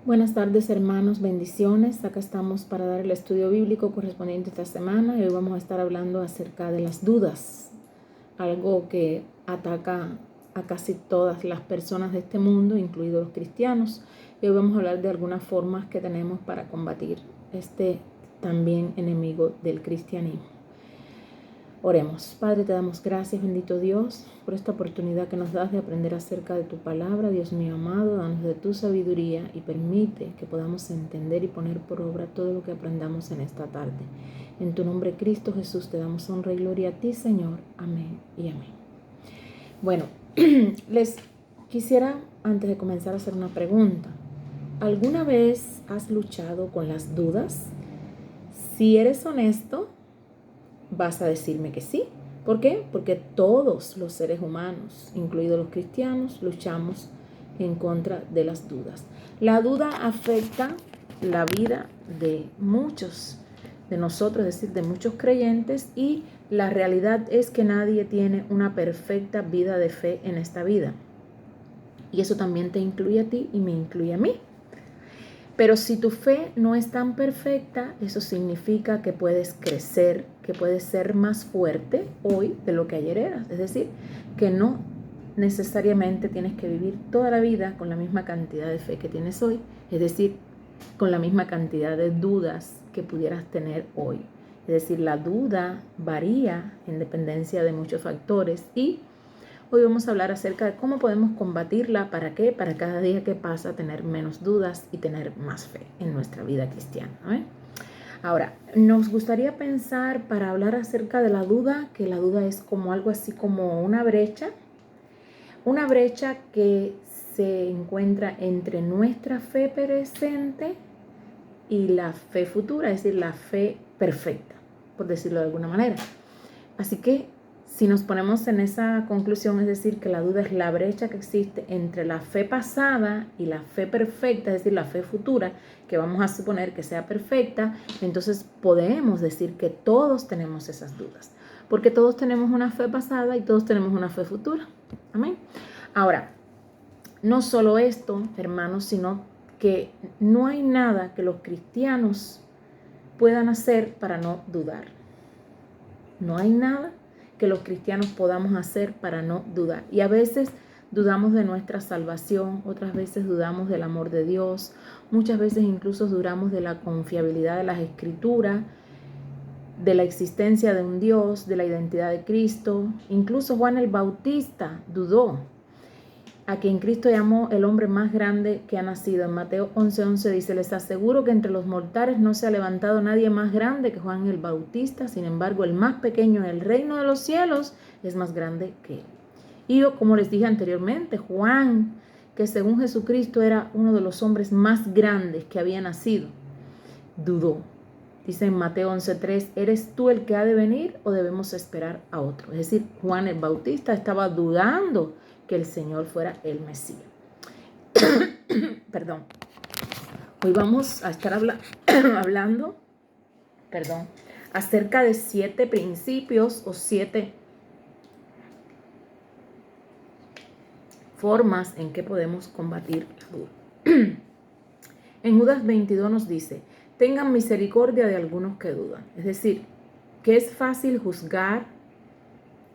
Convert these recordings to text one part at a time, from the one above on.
Buenas tardes, hermanos, bendiciones. Acá estamos para dar el estudio bíblico correspondiente a esta semana y hoy vamos a estar hablando acerca de las dudas, algo que ataca a casi todas las personas de este mundo, incluidos los cristianos. Y hoy vamos a hablar de algunas formas que tenemos para combatir este también enemigo del cristianismo. Oremos. Padre, te damos gracias, bendito Dios, por esta oportunidad que nos das de aprender acerca de tu palabra. Dios mío amado, danos de tu sabiduría y permite que podamos entender y poner por obra todo lo que aprendamos en esta tarde. En tu nombre, Cristo Jesús, te damos honra y gloria a ti, Señor. Amén y amén. Bueno, les quisiera, antes de comenzar, hacer una pregunta. ¿Alguna vez has luchado con las dudas? Si eres honesto, vas a decirme que sí. ¿Por qué? Porque todos los seres humanos, incluidos los cristianos, luchamos en contra de las dudas. La duda afecta la vida de muchos de nosotros, es decir, de muchos creyentes, y la realidad es que nadie tiene una perfecta vida de fe en esta vida. Y eso también te incluye a ti y me incluye a mí. Pero si tu fe no es tan perfecta, eso significa que puedes crecer, que puedes ser más fuerte hoy de lo que ayer eras. Es decir, que no necesariamente tienes que vivir toda la vida con la misma cantidad de fe que tienes hoy. Es decir, con la misma cantidad de dudas que pudieras tener hoy. Es decir, la duda varía en dependencia de muchos factores y hoy vamos a hablar acerca de cómo podemos combatirla. ¿Para qué? Para cada día que pasa tener menos dudas y tener más fe en nuestra vida cristiana. Ahora, nos gustaría pensar para hablar acerca de la duda, que la duda es como algo así como una brecha que se encuentra entre nuestra fe presente y la fe futura, es decir, la fe perfecta, por decirlo de alguna manera. Así que si nos ponemos en esa conclusión, es decir, que la duda es la brecha que existe entre la fe pasada y la fe perfecta, es decir, la fe futura, que vamos a suponer que sea perfecta, entonces podemos decir que todos tenemos esas dudas, porque todos tenemos una fe pasada y todos tenemos una fe futura. Amén. Ahora, no solo esto, hermanos, sino que no hay nada que los cristianos puedan hacer para no dudar. No hay nada que los cristianos podamos hacer para no dudar. Y a veces dudamos de nuestra salvación, otras veces dudamos del amor de Dios, muchas veces incluso dudamos de la confiabilidad de las Escrituras, de la existencia de un Dios, de la identidad de Cristo. Incluso Juan el Bautista dudó, a quien Cristo llamó el hombre más grande que ha nacido. En Mateo 11:11 dice: les aseguro que entre los mortales no se ha levantado nadie más grande que Juan el Bautista. Sin embargo, el más pequeño en el reino de los cielos es más grande que él. Y yo, como les dije anteriormente, Juan, que según Jesucristo era uno de los hombres más grandes que había nacido, dudó. Dice en Mateo 11:3: ¿eres tú el que ha de venir o debemos esperar a otro? Es decir, Juan el Bautista estaba dudando que el Señor fuera el Mesías. Perdón. Hoy vamos a estar hablando acerca de 7 principios o 7 formas en que podemos combatir la duda. En Judas 22 nos dice: tengan misericordia de algunos que dudan. Es decir, que es fácil juzgar,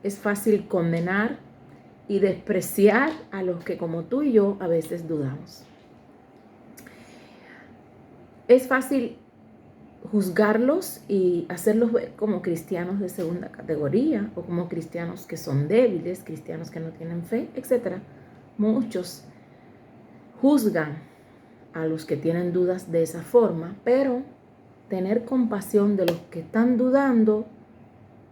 es fácil condenar y despreciar a los que como tú y yo a veces dudamos. Es fácil juzgarlos y hacerlos ver como cristianos de segunda categoría o como cristianos que son débiles, cristianos que no tienen fe, etc. Muchos juzgan a los que tienen dudas de esa forma, pero tener compasión de los que están dudando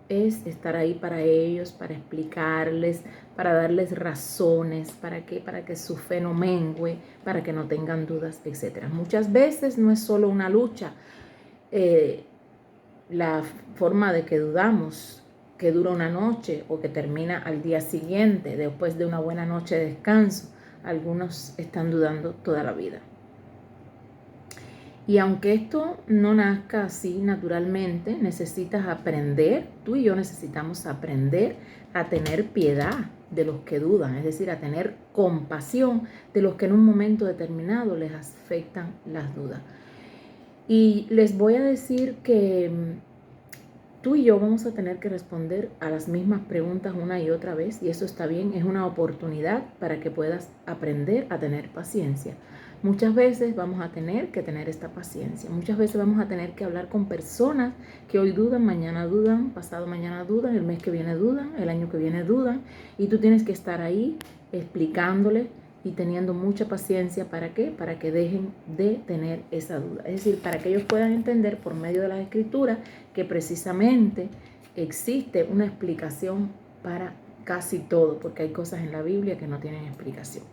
es estar ahí para ellos, para explicarles, para darles razones, ¿para qué? Para que su fe no mengue, para que no tengan dudas, etc. Muchas veces no es solo una lucha, la forma de que dudamos, que dura una noche o que termina al día siguiente, después de una buena noche de descanso. Algunos están dudando toda la vida. Y aunque esto no nazca así naturalmente, necesitas aprender, tú y yo necesitamos aprender a tener piedad de los que dudan, es decir, a tener compasión de los que en un momento determinado les afectan las dudas. Y les voy a decir que tú y yo vamos a tener que responder a las mismas preguntas una y otra vez, y eso está bien, es una oportunidad para que puedas aprender a tener paciencia. Muchas veces vamos a tener que tener esta paciencia, muchas veces vamos a tener que hablar con personas que hoy dudan, mañana dudan, pasado mañana dudan, el mes que viene dudan, el año que viene dudan, y tú tienes que estar ahí explicándole y teniendo mucha paciencia. ¿Para qué? Para que dejen de tener esa duda. Es decir, para que ellos puedan entender por medio de las escrituras que precisamente existe una explicación para casi todo, porque hay cosas en la Biblia que no tienen explicación.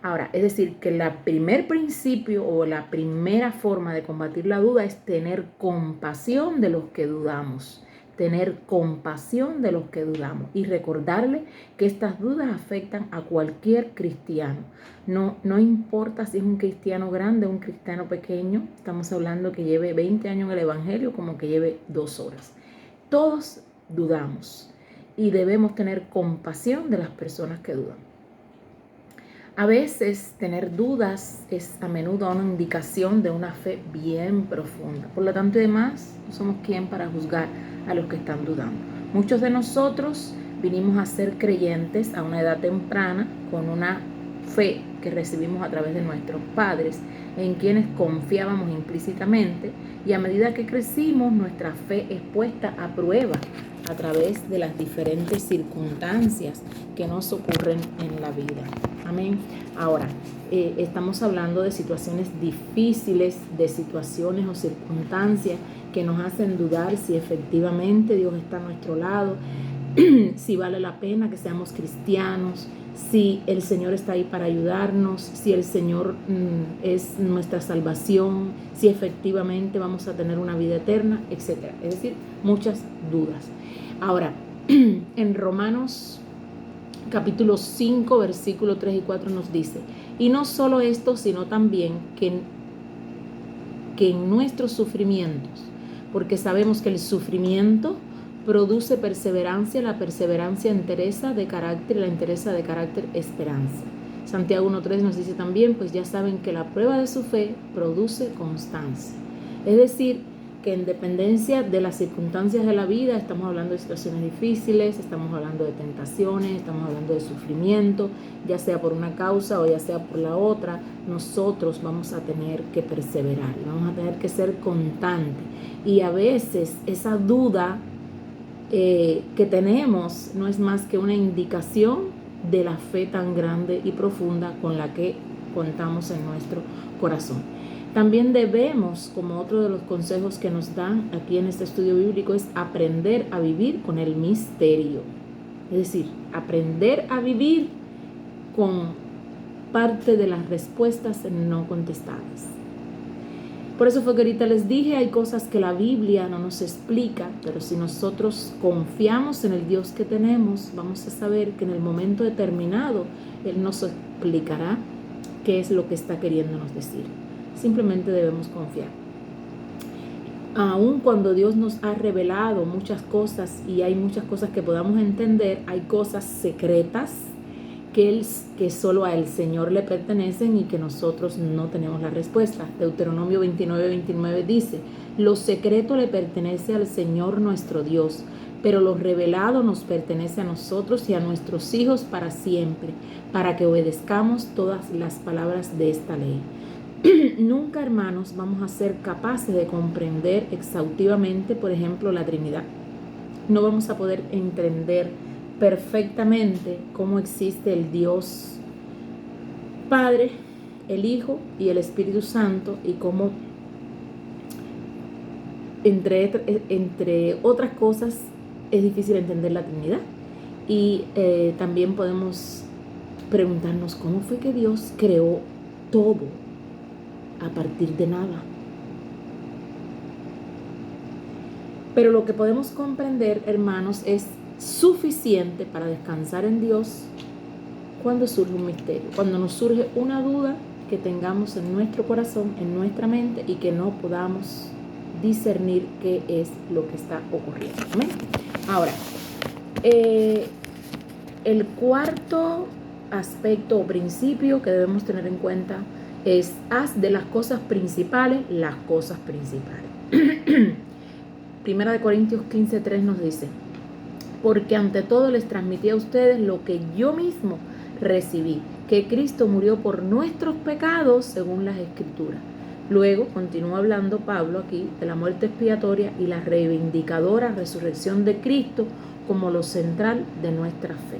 Ahora, es decir, que el primer principio o la primera forma de combatir la duda es tener compasión de los que dudamos. Tener compasión de los que dudamos y recordarle que estas dudas afectan a cualquier cristiano. No importa si es un cristiano grande o un cristiano pequeño, estamos hablando que lleve 20 años en el Evangelio como que lleve 2 horas. Todos dudamos y debemos tener compasión de las personas que dudan. A veces tener dudas es a menudo una indicación de una fe bien profunda. Por lo tanto, además, no somos quien para juzgar a los que están dudando. Muchos de nosotros vinimos a ser creyentes a una edad temprana con una fe que recibimos a través de nuestros padres, en quienes confiábamos implícitamente, y a medida que crecimos, nuestra fe es puesta a prueba a través de las diferentes circunstancias que nos ocurren en la vida. Amén. Ahora, estamos hablando de situaciones difíciles, de situaciones o circunstancias que nos hacen dudar si efectivamente Dios está a nuestro lado, si vale la pena que seamos cristianos, si el Señor está ahí para ayudarnos, si el Señor es nuestra salvación, si efectivamente vamos a tener una vida eterna, etc. Es decir, muchas dudas. Ahora, en Romanos capítulo 5, versículos 3 y 4 nos dice: y no solo esto, sino también que en nuestros sufrimientos, porque sabemos que el sufrimiento produce perseverancia, la perseverancia entereza de carácter, la entereza de carácter esperanza. Santiago 1:3 nos dice también: pues ya saben que la prueba de su fe produce constancia. Es decir, que en dependencia de las circunstancias de la vida, estamos hablando de situaciones difíciles, estamos hablando de tentaciones, estamos hablando de sufrimiento, ya sea por una causa o ya sea por la otra, nosotros vamos a tener que perseverar, vamos a tener que ser constantes. Y a veces esa duda que tenemos no es más que una indicación de la fe tan grande y profunda con la que contamos en nuestro corazón. También debemos, como otro de los consejos que nos dan aquí en este estudio bíblico, es aprender a vivir con el misterio. Es decir, aprender a vivir con parte de las respuestas no contestadas. Por eso fue que ahorita les dije, hay cosas que la Biblia no nos explica, pero si nosotros confiamos en el Dios que tenemos, vamos a saber que en el momento determinado Él nos explicará qué es lo que está queriéndonos decir. Simplemente debemos confiar. Aun cuando Dios nos ha revelado muchas cosas y hay muchas cosas que podamos entender, hay cosas secretas que solo al Señor le pertenecen y que nosotros no tenemos la respuesta. Deuteronomio 29:29 dice: lo secreto le pertenece al Señor nuestro Dios, pero lo revelado nos pertenece a nosotros y a nuestros hijos para siempre, para que obedezcamos todas las palabras de esta ley. Nunca, hermanos, vamos a ser capaces de comprender exhaustivamente, por ejemplo, la Trinidad. No vamos a poder entender perfectamente cómo existe el Dios Padre, el Hijo y el Espíritu Santo, y cómo, entre otras cosas, es difícil entender la Trinidad. Y también podemos preguntarnos cómo fue que Dios creó todo a partir de nada. Pero lo que podemos comprender, hermanos, es suficiente para descansar en Dios cuando surge un misterio, cuando nos surge una duda que tengamos en nuestro corazón, en nuestra mente, y que no podamos discernir qué es lo que está ocurriendo. ¿Amén? Ahora, El cuarto aspecto o principio que debemos tener en cuenta es: haz de las cosas principales las cosas principales. Primera de Corintios 15:3 nos dice: porque ante todo les transmití a ustedes lo que yo mismo recibí, que Cristo murió por nuestros pecados según las Escrituras. Luego continúa hablando Pablo aquí de la muerte expiatoria y la reivindicadora resurrección de Cristo como lo central de nuestra fe.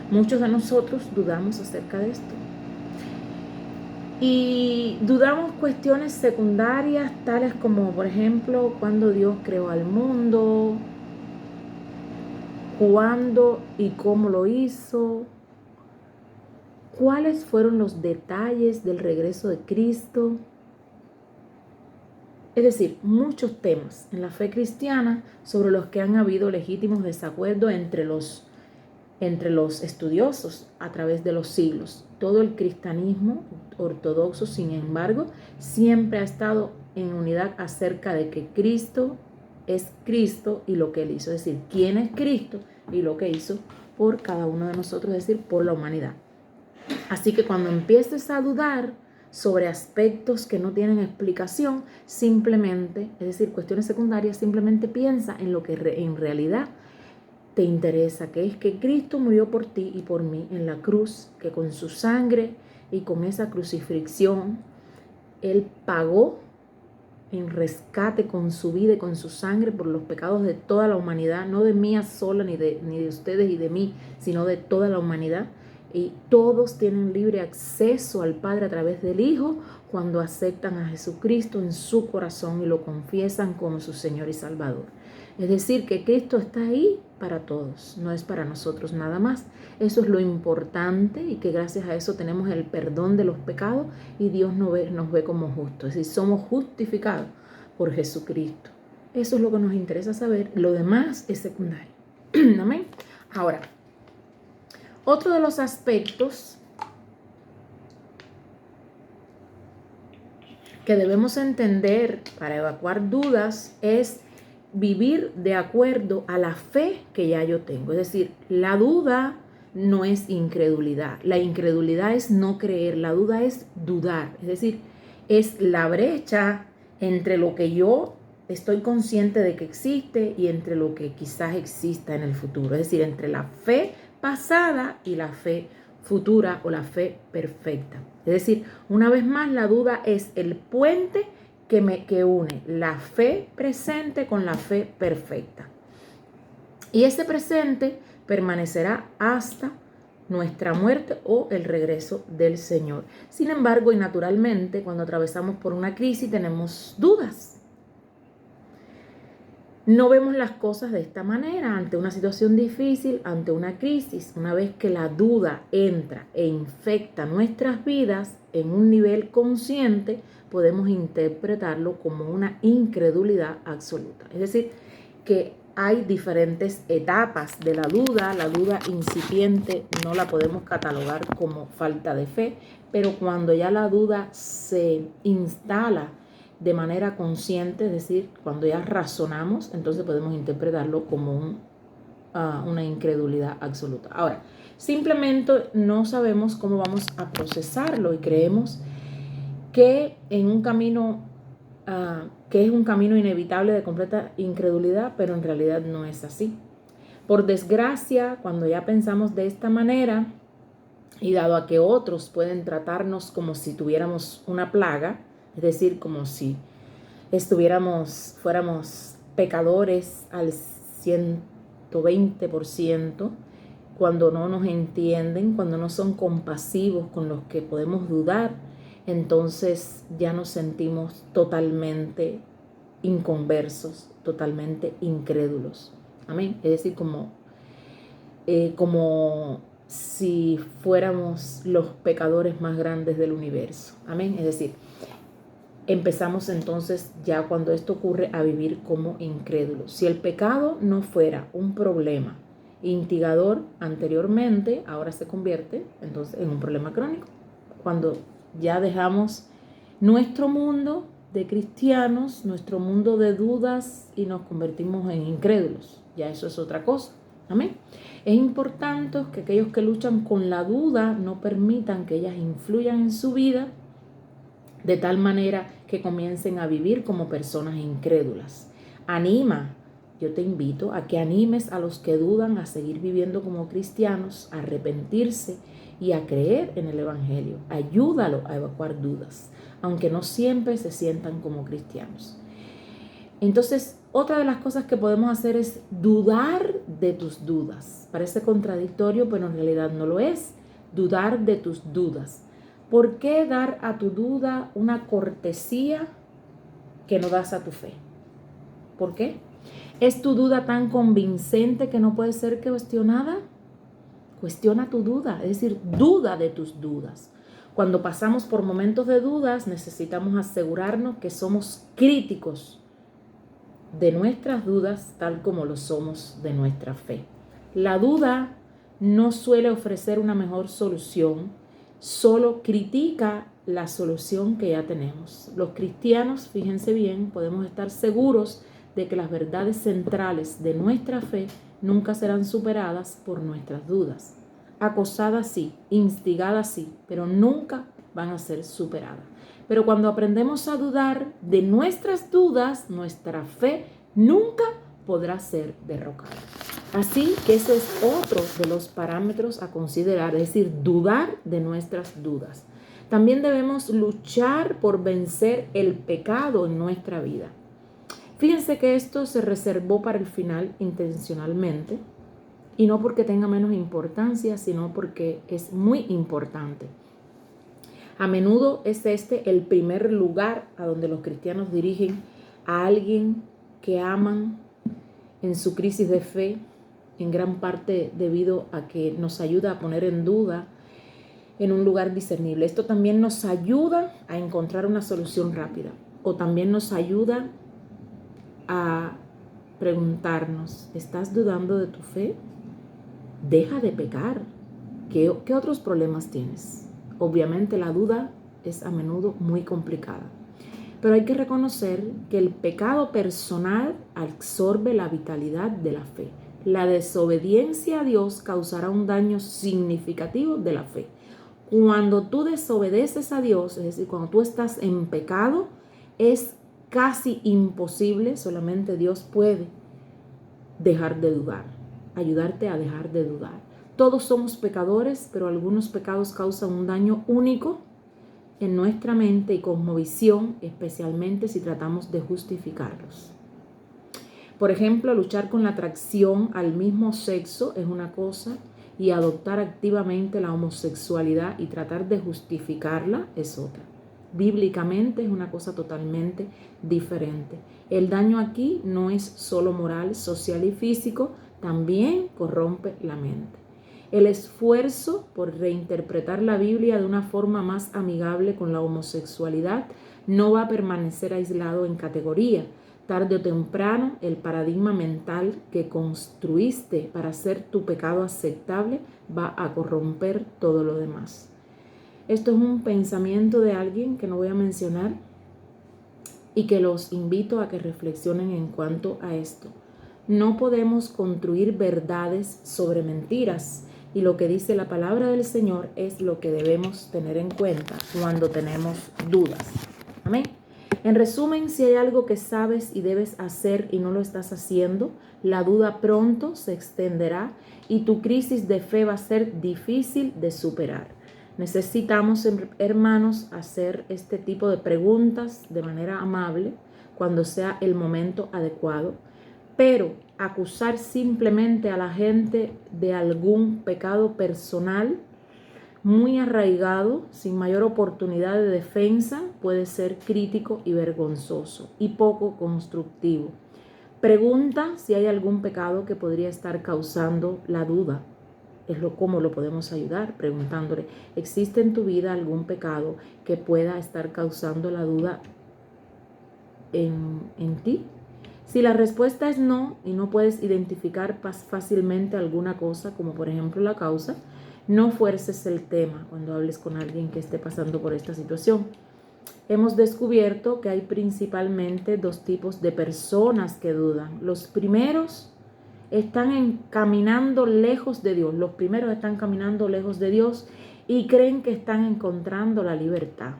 Muchos de nosotros dudamos acerca de esto. Y dudamos cuestiones secundarias, tales como, por ejemplo, cuándo Dios creó al mundo, cuándo y cómo lo hizo, cuáles fueron los detalles del regreso de Cristo. Es decir, muchos temas en la fe cristiana sobre los que han habido legítimos desacuerdos entre los estudiosos a través de los siglos. Todo el cristianismo ortodoxo, sin embargo, siempre ha estado en unidad acerca de que Cristo es Cristo y lo que Él hizo. Es decir, quién es Cristo y lo que hizo por cada uno de nosotros, es decir, por la humanidad. Así que cuando empieces a dudar sobre aspectos que no tienen explicación, simplemente, es decir, cuestiones secundarias, simplemente piensa en lo que en realidad te interesa, que es que Cristo murió por ti y por mí en la cruz, que con su sangre y con esa crucifixión Él pagó en rescate con su vida y con su sangre por los pecados de toda la humanidad, no de mía sola, ni de ustedes y de mí, sino de toda la humanidad. Y todos tienen libre acceso al Padre a través del Hijo cuando aceptan a Jesucristo en su corazón y lo confiesan como su Señor y Salvador. Es decir, que Cristo está ahí para todos, no es para nosotros nada más. Eso es lo importante, y que gracias a eso tenemos el perdón de los pecados y Dios nos ve como justos. Es decir, somos justificados por Jesucristo. Eso es lo que nos interesa saber. Lo demás es secundario. Amén. Ahora, otro de los aspectos que debemos entender para evacuar dudas es vivir de acuerdo a la fe que ya yo tengo. Es decir, la duda no es incredulidad. La incredulidad es no creer. La duda es dudar. Es decir, es la brecha entre lo que yo estoy consciente de que existe y entre lo que quizás exista en el futuro. Es decir, entre la fe pasada y la fe futura o la fe perfecta. Es decir, una vez más, la duda es el puente que une la fe presente con la fe perfecta. Y ese presente permanecerá hasta nuestra muerte o el regreso del Señor. Sin embargo, y naturalmente, cuando atravesamos por una crisis tenemos dudas. No vemos las cosas de esta manera ante una situación difícil, ante una crisis. Una vez que la duda entra e infecta nuestras vidas en un nivel consciente, podemos interpretarlo como una incredulidad absoluta. Es decir, que hay diferentes etapas de la duda. La duda incipiente no la podemos catalogar como falta de fe, pero cuando ya la duda se instala de manera consciente, es decir, cuando ya razonamos, entonces podemos interpretarlo como una incredulidad absoluta. Ahora, simplemente no sabemos cómo vamos a procesarlo y creemos que en un camino que es un camino inevitable de completa incredulidad, pero en realidad no es así. Por desgracia, cuando ya pensamos de esta manera, y dado a que otros pueden tratarnos como si tuviéramos una plaga, es decir, como si fuéramos pecadores al 120%, cuando no nos entienden, cuando no son compasivos con los que podemos dudar, entonces ya nos sentimos totalmente inconversos, totalmente incrédulos. Amén. Es decir, como si fuéramos los pecadores más grandes del universo. Amén. Es decir, empezamos entonces, ya cuando esto ocurre, a vivir como incrédulos. Si el pecado no fuera un problema instigador anteriormente, ahora se convierte entonces en un problema crónico. Cuando ya dejamos nuestro mundo de cristianos, nuestro mundo de dudas, y nos convertimos en incrédulos, ya eso es otra cosa. Amén. Es importante que aquellos que luchan con la duda no permitan que ellas influyan en su vida de tal manera que comiencen a vivir como personas incrédulas. Yo te invito a que animes a los que dudan a seguir viviendo como cristianos, a arrepentirse y a creer en el Evangelio. Ayúdalo a evacuar dudas, aunque no siempre se sientan como cristianos. Entonces, otra de las cosas que podemos hacer es dudar de tus dudas. Parece contradictorio, pero en realidad no lo es. Dudar de tus dudas. ¿Por qué dar a tu duda una cortesía que no das a tu fe? ¿Por qué? ¿Es tu duda tan convincente que no puede ser cuestionada? Cuestiona tu duda, es decir, duda de tus dudas. Cuando pasamos por momentos de dudas, necesitamos asegurarnos que somos críticos de nuestras dudas, tal como lo somos de nuestra fe. La duda no suele ofrecer una mejor solución, solo critica la solución que ya tenemos. Los cristianos, fíjense bien, podemos estar seguros de que las verdades centrales de nuestra fe nunca serán superadas por nuestras dudas. Acosadas sí, instigadas sí, pero nunca van a ser superadas. Pero cuando aprendemos a dudar de nuestras dudas, nuestra fe nunca podrá ser derrocada. Así que ese es otro de los parámetros a considerar, es decir, dudar de nuestras dudas. También debemos luchar por vencer el pecado en nuestra vida. Fíjense que esto se reservó para el final intencionalmente, y no porque tenga menos importancia, sino porque es muy importante. A menudo es este el primer lugar a donde los cristianos dirigen a alguien que aman en su crisis de fe, en gran parte debido a que nos ayuda a poner en duda en un lugar discernible. Esto también nos ayuda a encontrar una solución rápida, o también nos ayuda a preguntarnos, ¿estás dudando de tu fe? Deja de pecar. ¿Qué otros problemas tienes? Obviamente la duda es a menudo muy complicada, pero hay que reconocer que el pecado personal absorbe la vitalidad de la fe. La desobediencia a Dios causará un daño significativo de la fe. Cuando tú desobedeces a Dios, es decir, cuando tú estás en pecado, es casi imposible, solamente Dios puede dejar de dudar, ayudarte a dejar de dudar. Todos somos pecadores, pero algunos pecados causan un daño único en nuestra mente y cosmovisión, especialmente si tratamos de justificarlos. Por ejemplo, luchar con la atracción al mismo sexo es una cosa, y adoptar activamente la homosexualidad y tratar de justificarla es otra. Bíblicamente es una cosa totalmente diferente. El daño aquí no es solo moral, social y físico, también corrompe la mente. El esfuerzo por reinterpretar la Biblia de una forma más amigable con la homosexualidad no va a permanecer aislado en categoría. Tarde o temprano, el paradigma mental que construiste para hacer tu pecado aceptable va a corromper todo lo demás. Esto es un pensamiento de alguien que no voy a mencionar y que los invito a que reflexionen en cuanto a esto. No podemos construir verdades sobre mentiras, y lo que dice la palabra del Señor es lo que debemos tener en cuenta cuando tenemos dudas. Amén. En resumen, si hay algo que sabes y debes hacer y no lo estás haciendo, la duda pronto se extenderá y tu crisis de fe va a ser difícil de superar. Necesitamos, hermanos, hacer este tipo de preguntas de manera amable cuando sea el momento adecuado, pero acusar simplemente a la gente de algún pecado personal muy arraigado, sin mayor oportunidad de defensa, puede ser crítico y vergonzoso y poco constructivo. Pregunta si hay algún pecado que podría estar causando la duda. ¿Cómo lo podemos ayudar? Preguntándole, ¿existe en tu vida algún pecado que pueda estar causando la duda en ti? Si la respuesta es no y no puedes identificar fácilmente alguna cosa, como por ejemplo la causa, no fuerces el tema cuando hables con alguien que esté pasando por esta situación. Hemos descubierto que hay principalmente dos tipos de personas que dudan. Los primeros están caminando lejos de Dios. Los primeros están caminando lejos de Dios y creen que están encontrando la libertad.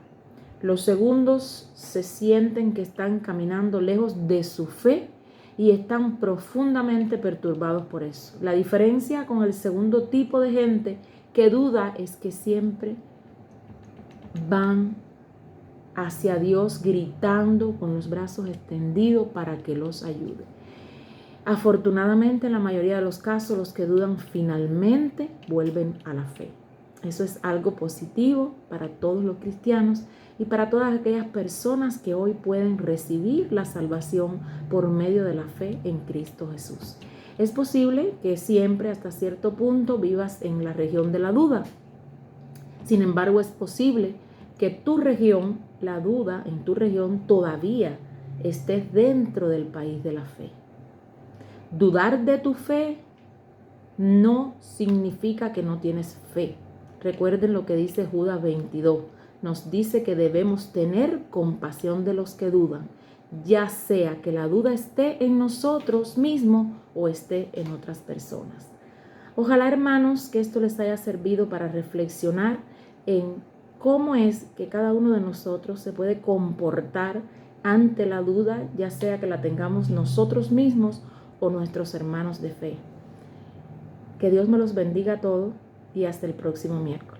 Los segundos se sienten que están caminando lejos de su fe y están profundamente perturbados por eso. La diferencia con el segundo tipo de gente que duda es que siempre van hacia Dios gritando con los brazos extendidos para que los ayude. Afortunadamente, en la mayoría de los casos, los que dudan finalmente vuelven a la fe. Eso es algo positivo para todos los cristianos y para todas aquellas personas que hoy pueden recibir la salvación por medio de la fe en Cristo Jesús. Es posible que siempre hasta cierto punto vivas en la región de la duda. Sin embargo, es posible que tu región, la duda en tu región, todavía esté dentro del país de la fe. Dudar de tu fe no significa que no tienes fe. Recuerden lo que dice Judas 22. Nos dice que debemos tener compasión de los que dudan, ya sea que la duda esté en nosotros mismos o esté en otras personas. Ojalá, hermanos, que esto les haya servido para reflexionar en cómo es que cada uno de nosotros se puede comportar ante la duda, ya sea que la tengamos nosotros mismos o nuestros hermanos de fe. Que Dios me los bendiga a todos y hasta el próximo miércoles.